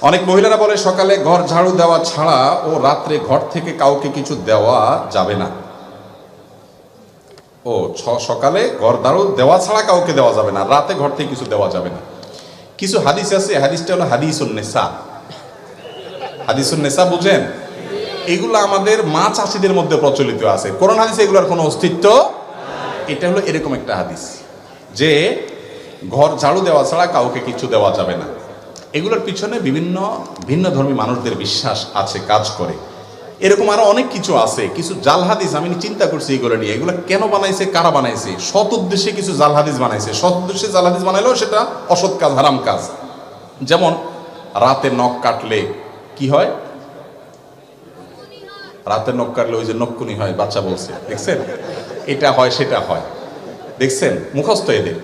অনেক মহিলারা বলে সকালে ঘর ঝাড়ু দেওয়া ছাড়া ও রাত্রে ঘর থেকে কাউকে কিছু দেওয়া যাবে না। ও সকালে ঘর ঝাড়ু দেওয়া ছাড়া কাউকে দেওয়া যাবে না, রাতে ঘর থেকে কিছু দেওয়া যাবে না। কিছু হাদিস আছে, হাদিসটা হলো হাদিসুন নেসা। হাদিসুন নেসা বুঝেন? এগুলো আমাদের মা চাষিদের মধ্যে প্রচলিত আছে, কোরআন হাদিসে এগুলোর কোনো অস্তিত্ব। এটা হলো এরকম একটা হাদিস যে ঘর ঝাড়ু দেওয়া ছাড়া কাউকে কিছু দেওয়া যাবে না। এগুলোর পিছনে বিভিন্ন ভিন্ন ধর্মী মানুষদের বিশ্বাস আছে, কাজ করে। এরকম আরো অনেক কিছু আছে, কিছু জাল হাদিস আমি চিন্তা করছি এগুলো নিয়ে। এগুলো কেন বানাইছে, কারা বানাইছে? সৎ উদ্দেশ্যে কিছু জাল হাদিস বানাইছে। সৎ উদ্দেশ্যে জাল হাদিস বানাইলেও সেটা অসৎ কাজ, হারাম কাজ। যেমন রাতে নখ কাটলে কি হয়? রাতে নখ কাটলে ওই যে নখকুনি হয়, বাচ্চা বলছে, দেখছেন? এটা হয়, সেটা হয়, দেখছেন? মুখস্থ এদের।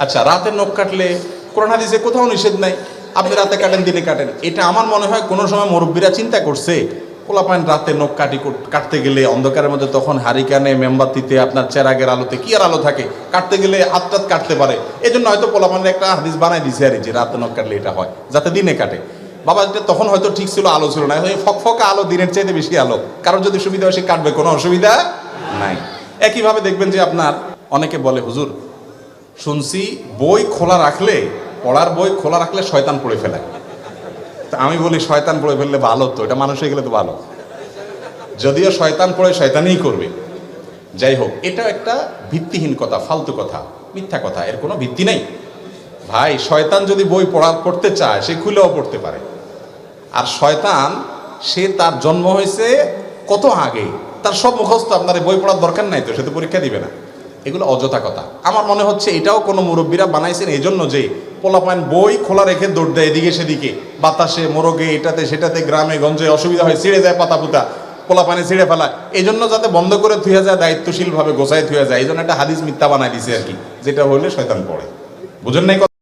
আচ্ছা, রাতে নখ কাটলে কোরআন হাদিসে কোথাও নিষেধ নাই, আপনি রাতে কাটেন, দিনে কাটেন। এটা আমার মনে হয় কোনো সময় মুরব্বীরা চিন্তা করছে, পোলাপান রাতে নখ কাটতে গেলে অন্ধকারের মধ্যে, তখন হারিকানে মেমবাতিতে আপনার চেরাগের আলোতে, কি আর আলো থাকে, কাটতে গেলে হাত টাত কাটতে পারে। এই জন্য হয়তো পোলাপানের একটা হাদিস বানাই দিছে আর যে রাতে নখ কাটলে এটা হয়, যাতে দিনে কাটে। বাবা, এটা তখন হয়তো ঠিক ছিল, আলো ছিল না, ফকফকা আলো, দিনের চাইতে বেশি আলো। কারোর যদি সুবিধা হয় সে কাটবে, কোনো অসুবিধা নাই। একইভাবে দেখবেন যে আপনার অনেকে বলে, হুজুর শুনছি বই খোলা রাখলে, পড়ার বই খোলা রাখলে শয়তান পড়ে ফেলায়। তা আমি বলি, শয়তান পড়ে ফেললে ভালো তো, এটা মানুষ হয়ে গেলে তো ভালো। যদিও শয়তান পড়ে শয়তানই করবে। যাই হোক, এটা একটা ভিত্তিহীন কথা, ফালতু কথা, মিথ্যা কথা, এর কোনো ভিত্তি নেই। ভাই, শয়তান যদি বই পড়তে চায় সে খুলেও পড়তে পারে। আর শয়তান, সে তার জন্ম হয়েছে কত আগে, তার সব মুখস্থ। আপনার বই পড়ার দরকার নাই তো, সে তো পরীক্ষা দিবে না। এগুলো অযথা কথা। আমার মনে হচ্ছে এটাও কোনো মুরব্বীরা বানাইছেন এই জন্য যে পোলাপান বই খোলা রেখে দৌড় দেয় এদিকে সেদিকে, বাতাসে, মোরগে, এটাতে সেটাতে, গ্রামে গঞ্জে অসুবিধা হয়, ছিঁড়ে যায় পাতা পুতা, পোলাপানে ছিঁড়ে ফেলা। এই জন্য যাতে বন্ধ করে থুয়ে যায়, দায়িত্বশীল ভাবে গোছায় থুয়ে যায়, এই জন্য একটা হাদিস মিথ্যা বানাই দিছে আর কি, যেটা হলে শয়তান পড়ে। বুঝেন নাই?